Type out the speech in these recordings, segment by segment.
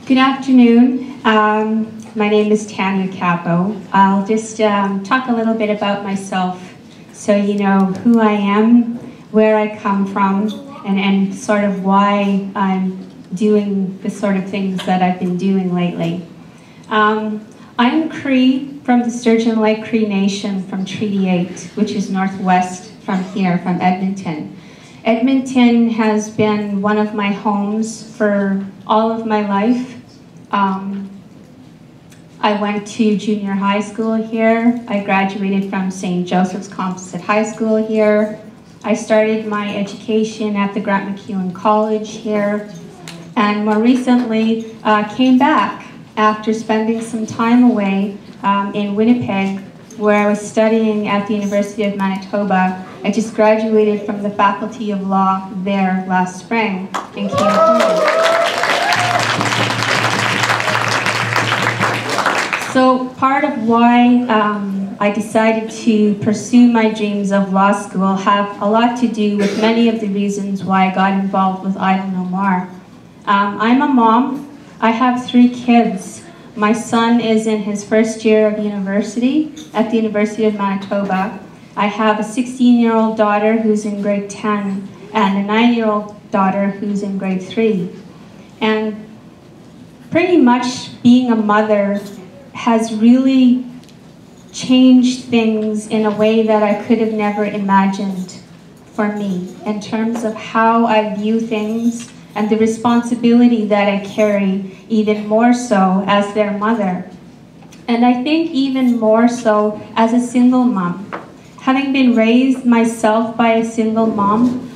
Good afternoon. My name is Tanya Kappo. I'll just talk a little bit about myself so you know who I am, where I come from, and sort of why I'm doing the sort of things that I've been doing lately. I'm Cree from the Sturgeon Lake Cree Nation from Treaty 8, which is northwest from here, from Edmonton. Edmonton has been one of my homes for all of my life. I went to junior high school here. I graduated from St. Joseph's Composite High School here. I started my education at the Grant MacEwan College here, and more recently came back after spending some time away in Winnipeg, where I was studying at the University of Manitoba. I just graduated from the Faculty of Law there last spring and came home. So part of why I decided to pursue my dreams of law school have a lot to do with many of the reasons why I got involved with Idle No More. I'm a mom. I have 3 kids. My son is in his first year of university at the University of Manitoba. I have a 16-year-old daughter who's in grade 10 and a 9-year-old daughter who's in grade 3. And pretty much being a mother has really changed things in a way that I could have never imagined for me in terms of how I view things and the responsibility that I carry, even more so as their mother. And I think even more so as a single mom. Having been raised myself by a single mom,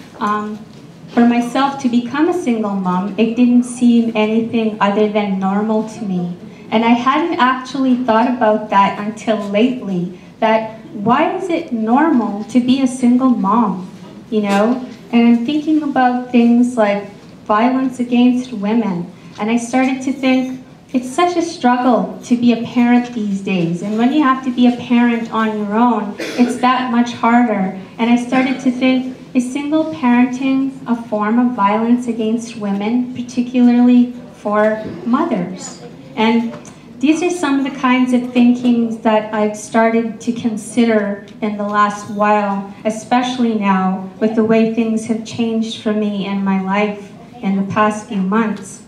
for myself to become a single mom, it didn't seem anything other than normal to me. And I hadn't actually thought about that until lately, that why is it normal to be a single mom, you know? And I'm thinking about things like violence against women. And I started to think, it's such a struggle to be a parent these days. And when you have to be a parent on your own, it's that much harder. And I started to think, is single parenting a form of violence against women, particularly for mothers? And these are some of the kinds of thinkings that I've started to consider in the last while, especially now with the way things have changed for me in my life in the past few months.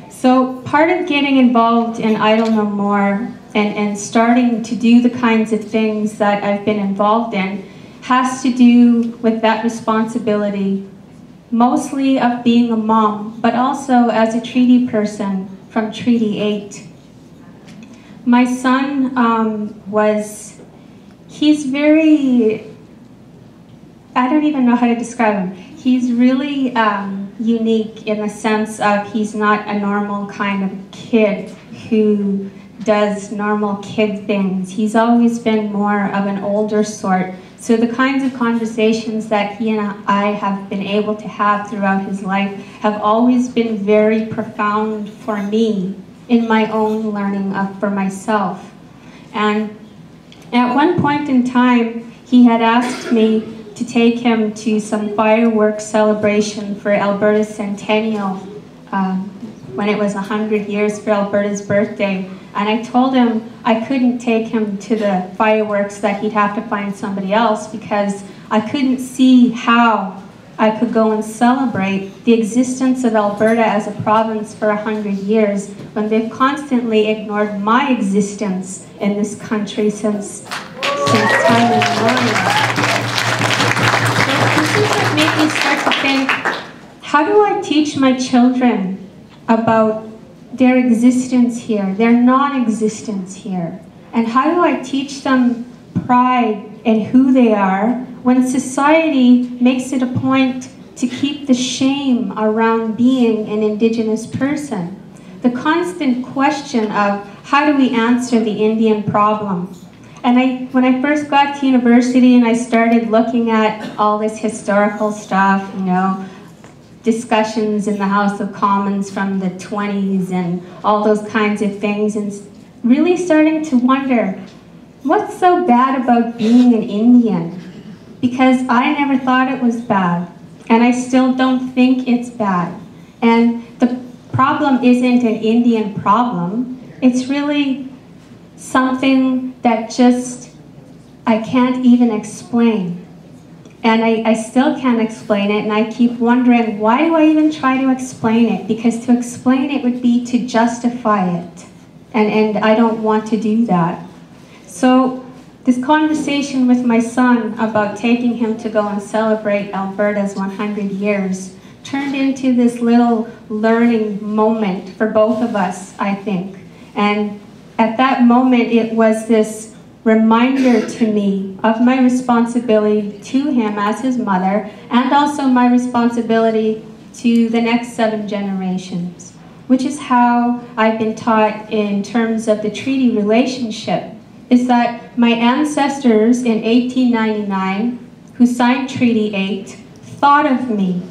So part of getting involved in Idle No More and starting to do the kinds of things that I've been involved in has to do with that responsibility, mostly of being a mom, but also as a treaty person from Treaty 8. My son he's very, I don't even know how to describe him. He's really unique in the sense of he's not a normal kind of kid who does normal kid things. He's always been more of an older sort. So the kinds of conversations that he and I have been able to have throughout his life have always been very profound for me in my own learning for myself. And at one point in time, he had asked me to take him to some fireworks celebration for Alberta's centennial when it was 100 years for Alberta's birthday. And I told him I couldn't take him to the fireworks, that he'd have to find somebody else, because I couldn't see how I could go and celebrate the existence of Alberta as a province for 100 years when they've constantly ignored my existence in this country since time immemorial. So this is what made me start to think, how do I teach my children about their existence here, their non-existence here? And how do I teach them pride in who they are when society makes it a point to keep the shame around being an Indigenous person? The constant question of how do we answer the Indian problem? And when I first got to university and I started looking at all this historical stuff, you know, discussions in the House of Commons from the 20s and all those kinds of things, and really starting to wonder, what's so bad about being an Indian? Because I never thought it was bad, and I still don't think it's bad. And problem isn't an Indian problem. It's really something that just I can't even explain. And I still can't explain it, and I keep wondering, why do I even try to explain it? Because to explain it would be to justify it, and I don't want to do that. So this conversation with my son about taking him to go and celebrate Alberta's 100 years turned into this little learning moment for both of us, I think. And at that moment, it was this reminder to me of my responsibility to him as his mother, and also my responsibility to the next 7 generations, which is how I've been taught in terms of the treaty relationship, is that my ancestors in 1899, who signed Treaty 8, thought of me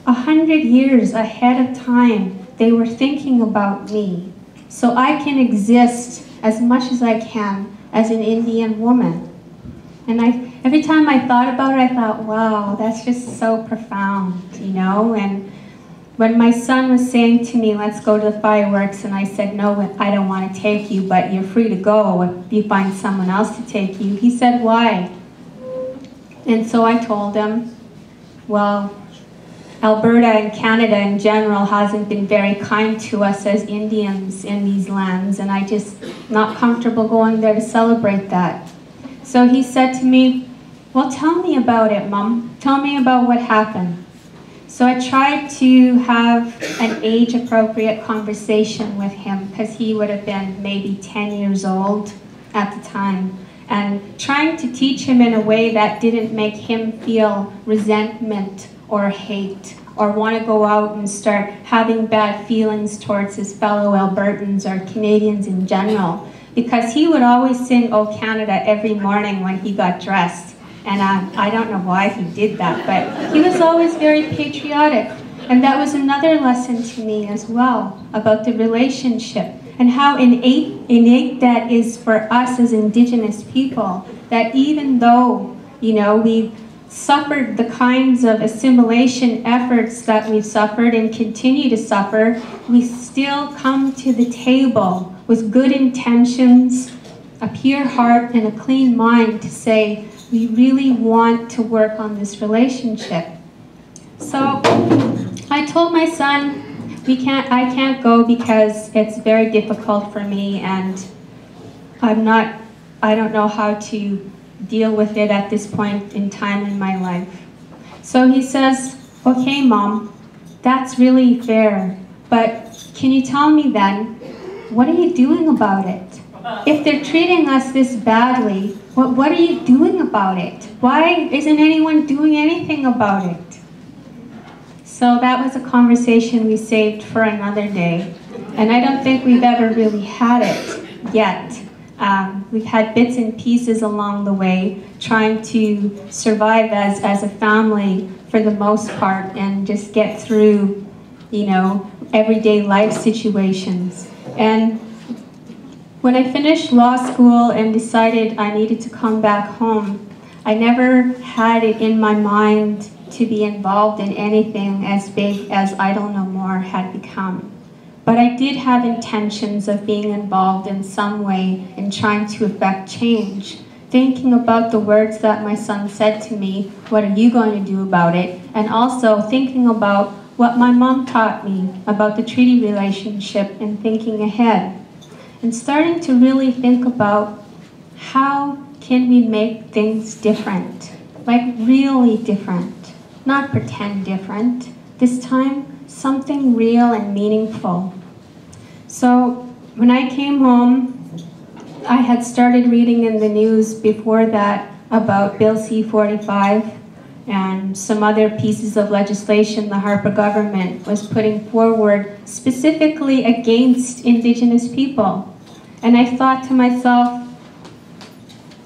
100 years ahead of time. They were thinking about me, so I can exist as much as I can as an Indian woman. And every time I thought about it, I thought, wow, that's just so profound, you know? And when my son was saying to me, let's go to the fireworks, and I said, no, I don't want to take you, but you're free to go if you find someone else to take you. He said, why? And so I told him, well, Alberta and Canada in general hasn't been very kind to us as Indians in these lands, and I just not comfortable going there to celebrate that. So he said to me, well, tell me about it, Mom. Tell me about what happened. So I tried to have an age-appropriate conversation with him, because he would have been maybe 10 years old at the time, and trying to teach him in a way that didn't make him feel resentment or hate, or want to go out and start having bad feelings towards his fellow Albertans or Canadians in general. Because he would always sing "O Canada" every morning when he got dressed. And I don't know why he did that, but he was always very patriotic. And that was another lesson to me as well, about the relationship, and how innate that is for us as Indigenous people, that even though, you know, we've suffered the kinds of assimilation efforts that we've suffered and continue to suffer, we still come to the table with good intentions, a pure heart, and a clean mind to say, we really want to work on this relationship. So I told my son, I can't go because it's very difficult for me, and I don't know how to deal with it at this point in time in my life. So he says, okay, Mom, that's really fair, but can you tell me then, what are you doing about it? If they're treating us this badly, what are you doing about it? Why isn't anyone doing anything about it? So that was a conversation we saved for another day, and I don't think we've ever really had it yet. We've had bits and pieces along the way, trying to survive as a family for the most part, and just get through, you know, everyday life situations. And when I finished law school and decided I needed to come back home, I never had it in my mind to be involved in anything as big as Idle No More had become. But I did have intentions of being involved in some way in trying to effect change, thinking about the words that my son said to me, what are you going to do about it? And also thinking about what my mom taught me about the treaty relationship and thinking ahead. And starting to really think about how can we make things different, like really different, not pretend different, this time something real and meaningful. So when I came home, I had started reading in the news before that about Bill C-45 and some other pieces of legislation the Harper government was putting forward specifically against Indigenous people. And I thought to myself,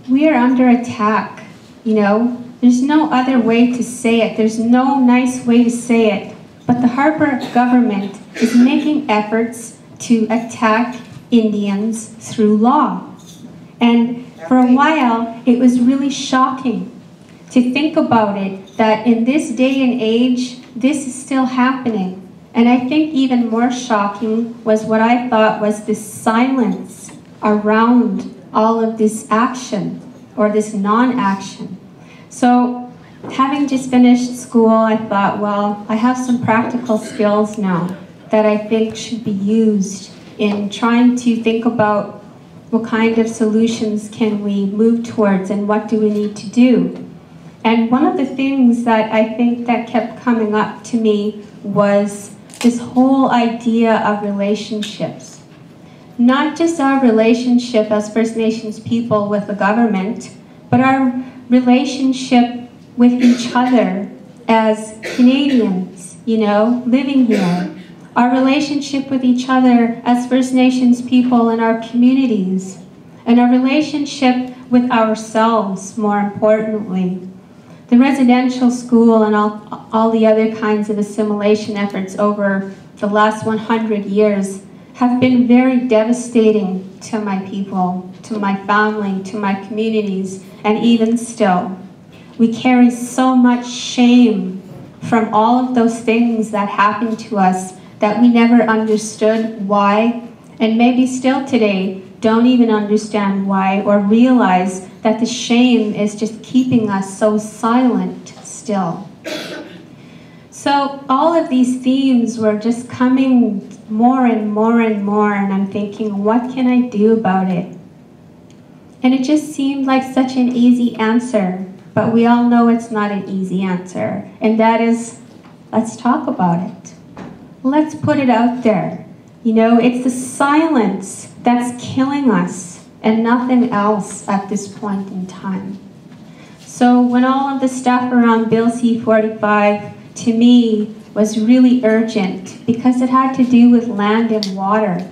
we are under attack, you know? There's no other way to say it. There's no nice way to say it. But the Harper government is making efforts to attack Indians through law. And for a while, it was really shocking to think about it, that in this day and age, this is still happening. And I think even more shocking was what I thought was this silence around all of this action, or this non-action. So having just finished school, I thought, well, I have some practical skills now that I think should be used in trying to think about what kind of solutions can we move towards and what do we need to do. And one of the things that I think that kept coming up to me was this whole idea of relationships. Not just our relationship as First Nations people with the government, but our relationship with each other as Canadians, you know, living here. Our relationship with each other as First Nations people in our communities. And our relationship with ourselves, more importantly. The residential school and all the other kinds of assimilation efforts over the last 100 years have been very devastating to my people, to my family, to my communities, and even still. We carry so much shame from all of those things that happened to us that we never understood why, and maybe still today don't even understand why or realize that the shame is just keeping us so silent still. So all of these themes were just coming more and more and more, and I'm thinking, what can I do about it? And it just seemed like such an easy answer, but we all know it's not an easy answer, and that is, let's talk about it. Let's put it out there. You know, it's the silence that's killing us and nothing else at this point in time. So when all of the stuff around Bill C-45 to me was really urgent because it had to do with land and water.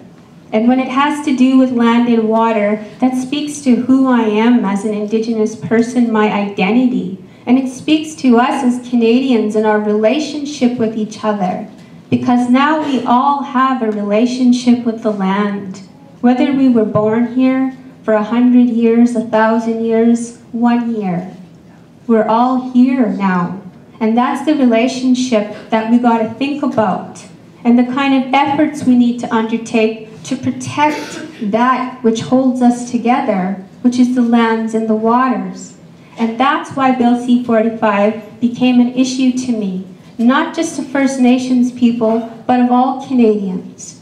And when it has to do with land and water, that speaks to who I am as an Indigenous person, my identity. And it speaks to us as Canadians and our relationship with each other. Because now we all have a relationship with the land. Whether we were born here for 100 years, 1,000 years, 1 year. We're all here now. And that's the relationship that we got to think about. And the kind of efforts we need to undertake to protect that which holds us together, which is the lands and the waters. And that's why Bill C-45 became an issue to me. Not just to First Nations people, but of all Canadians.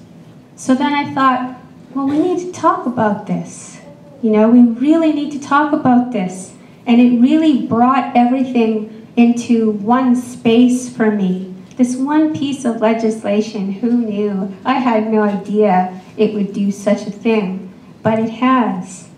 So then I thought, well, we need to talk about this. You know, we really need to talk about this. And it really brought everything into one space for me. This one piece of legislation, who knew? I had no idea it would do such a thing, but it has.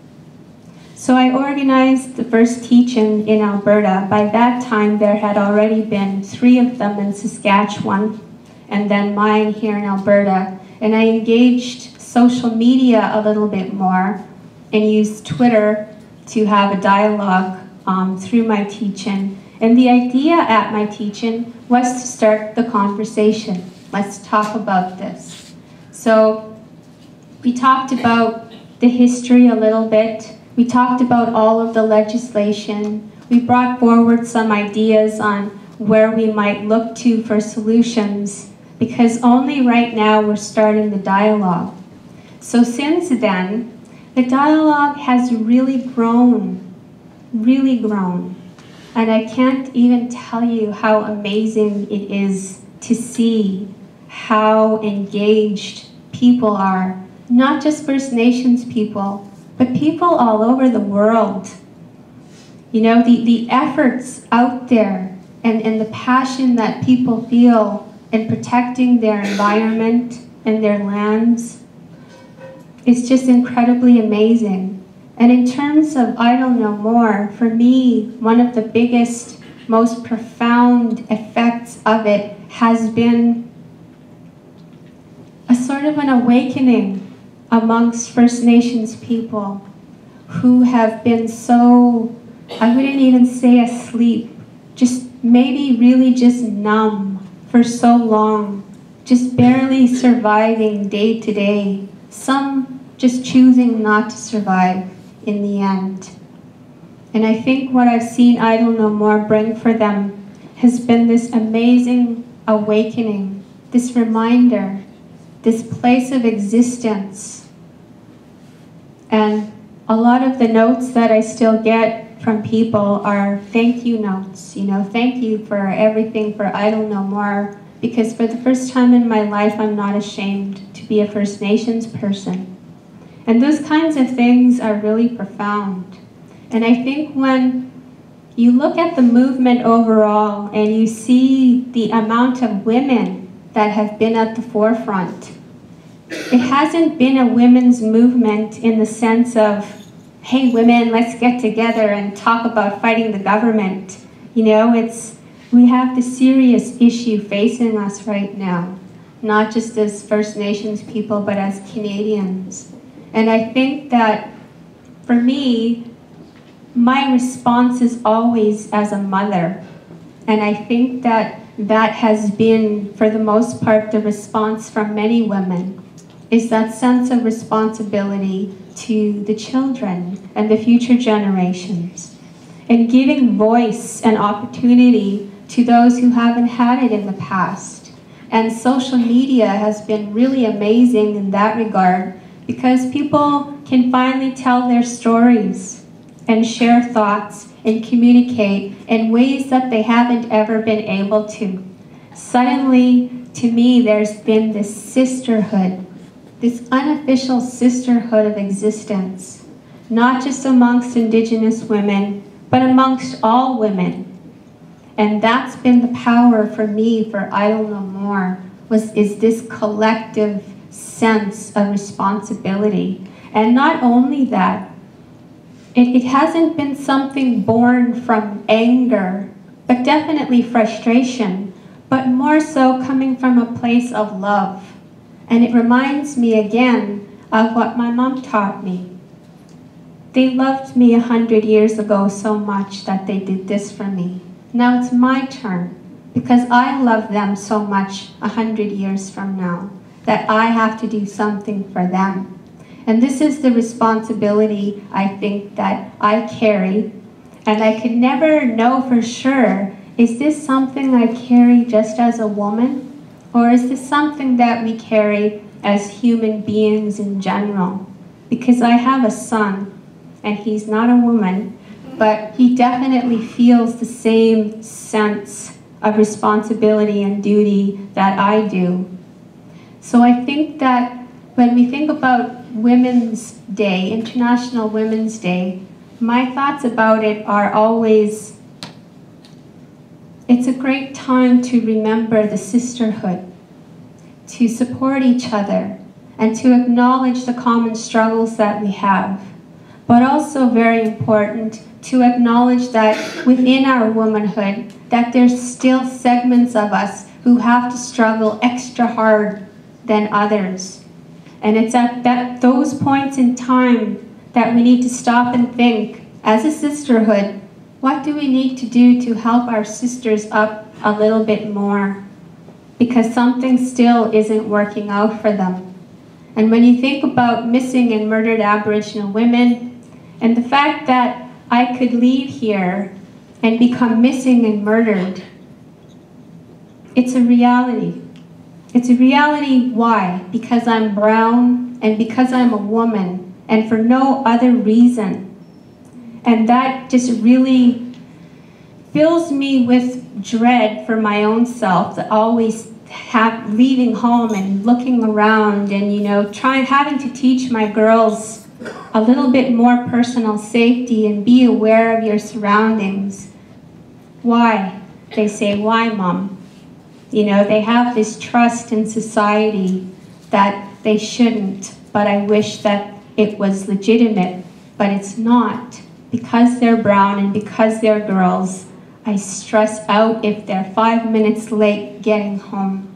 So I organized the first teach-in in Alberta. By that time, there had already been 3 of them in Saskatchewan, and then mine here in Alberta. And I engaged social media a little bit more and used Twitter to have a dialogue through my teach-in. And the idea at my teach-in was to start the conversation. Let's talk about this. So we talked about the history a little bit. We talked about all of the legislation. We brought forward some ideas on where we might look to for solutions, because only right now we're starting the dialogue. So since then, the dialogue has really grown. And I can't even tell you how amazing it is to see how engaged people are, not just First Nations people, but people all over the world. You know, the efforts out there and the passion that people feel in protecting their environment and their lands is just incredibly amazing. And in terms of Idle No More, for me, one of the biggest, most profound effects of it has been a sort of an awakening amongst First Nations people who have been so, I wouldn't even say asleep, just maybe really just numb for so long, just barely surviving day to day, some just choosing not to survive in the end. And I think what I've seen Idle No More bring for them has been this amazing awakening this reminder, this place of existence. And a lot of the notes that I still get from people are thank you notes. You know, thank you for everything for Idle No More, because for the first time in my life, I'm not ashamed to be a First Nations person. And those kinds of things are really profound. And I think when you look at the movement overall and you see the amount of women that have been at the forefront, it hasn't been a women's movement in the sense of, hey women, let's get together and talk about fighting the government. You know, we have the serious issue facing us right now, not just as First Nations people, but as Canadians. And I think that for me, my response is always as a mother. And I think that that has been, for the most part, the response from many women, is that sense of responsibility to the children and the future generations, and giving voice and opportunity to those who haven't had it in the past. And social media has been really amazing in that regard, because people can finally tell their stories and share thoughts and communicate in ways that they haven't ever been able to. Suddenly, to me, there's been this sisterhood, this unofficial sisterhood of existence, not just amongst Indigenous women, but amongst all women. And that's been the power for me for Idle No More, is this collective sense of responsibility. And not only that, it hasn't been something born from anger, but definitely frustration, but more so coming from a place of love. And it reminds me again of what my mom taught me. They loved me 100 years ago so much that they did this for me. Now it's my turn, because I love them so much 100 years from now, that I have to do something for them. And this is the responsibility, I think, that I carry. And I could never know for sure, is this something I carry just as a woman? Or is this something that we carry as human beings in general? Because I have a son, and he's not a woman, but he definitely feels the same sense of responsibility and duty that I do. So I think that when we think about Women's Day, International Women's Day, my thoughts about it are always, it's a great time to remember the sisterhood, to support each other, and to acknowledge the common struggles that we have. But also very important to acknowledge that within our womanhood, that there's still segments of us who have to struggle extra hard than others. And it's at those points in time that we need to stop and think, as a sisterhood, what do we need to do to help our sisters up a little bit more? Because something still isn't working out for them. And when you think about missing and murdered Aboriginal women, and the fact that I could leave here and become missing and murdered, it's a reality. It's a reality, why? Because I'm brown and because I'm a woman, and for no other reason. And that just really fills me with dread for my own self, that always leaving home and looking around and, you know, having to teach my girls a little bit more personal safety and be aware of your surroundings. Why? They say, why, Mom? You know, they have this trust in society that they shouldn't, but I wish that it was legitimate, but it's not. Because they're brown and because they're girls, I stress out if they're 5 minutes late getting home.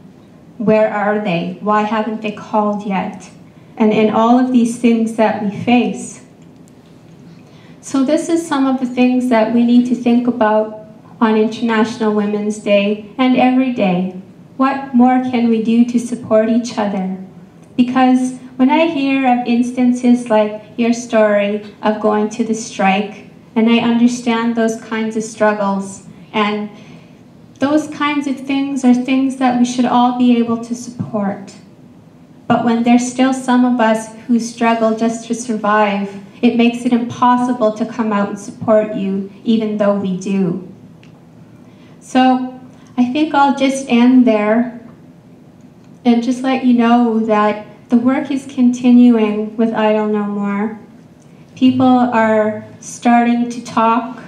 Where are they? Why haven't they called yet? And in all of these things that we face. So this is some of the things that we need to think about on International Women's Day and every day. What more can we do to support each other? Because when I hear of instances like your story of going to the strike, and I understand those kinds of struggles, and those kinds of things are things that we should all be able to support. But when there's still some of us who struggle just to survive, it makes it impossible to come out and support you, even though we do. So I think I'll just end there and just let you know that the work is continuing with Idle No More. People are starting to talk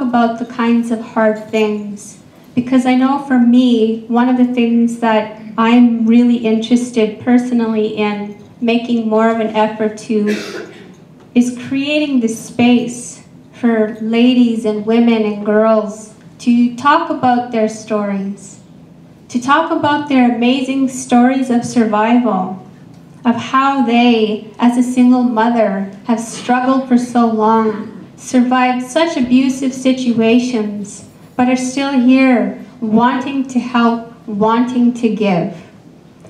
about the kinds of hard things. Because I know for me, one of the things that I'm really interested personally in making more of an effort to is creating this space for ladies and women and girls to talk about their stories, to talk about their amazing stories of survival, of how they, as a single mother, have struggled for so long, survived such abusive situations, but are still here, wanting to help, wanting to give.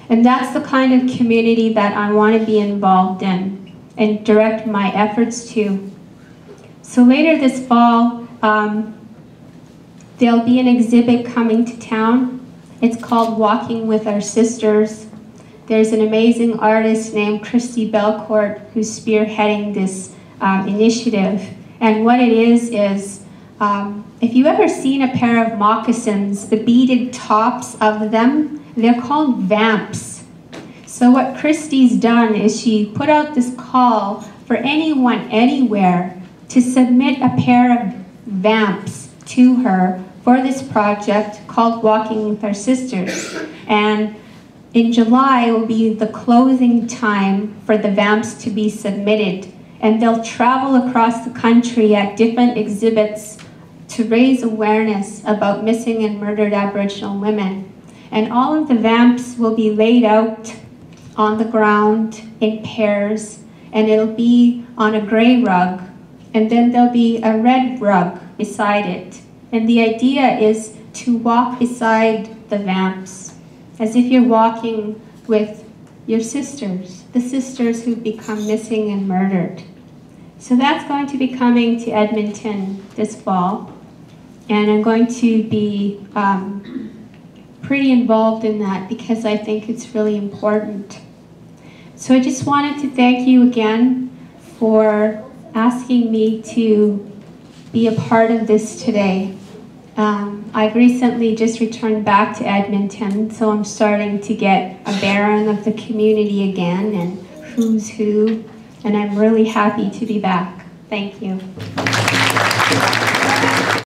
And that's the kind of community that I want to be involved in and direct my efforts to. So later this fall, there'll be an exhibit coming to town. It's called Walking with Our Sisters. There's an amazing artist named Christy Belcourt who's spearheading this initiative. And what it is if you've ever seen a pair of moccasins, the beaded tops of them, they're called vamps. So what Christy's done is she put out this call for anyone, anywhere, to submit a pair of vamps to her for this project called Walking with Our Sisters. And in July will be the closing time for the vamps to be submitted. And they'll travel across the country at different exhibits to raise awareness about missing and murdered Aboriginal women. And all of the vamps will be laid out on the ground in pairs, and it'll be on a gray rug, and then there'll be a red rug beside it. And the idea is to walk beside the vamps, as if you're walking with your sisters, the sisters who've become missing and murdered. So that's going to be coming to Edmonton this fall. And I'm going to be pretty involved in that because I think it's really important. So I just wanted to thank you again for asking me to be a part of this today. I've recently just returned back to Edmonton, so I'm starting to get a bearing of the community again and who's who, and I'm really happy to be back. Thank you.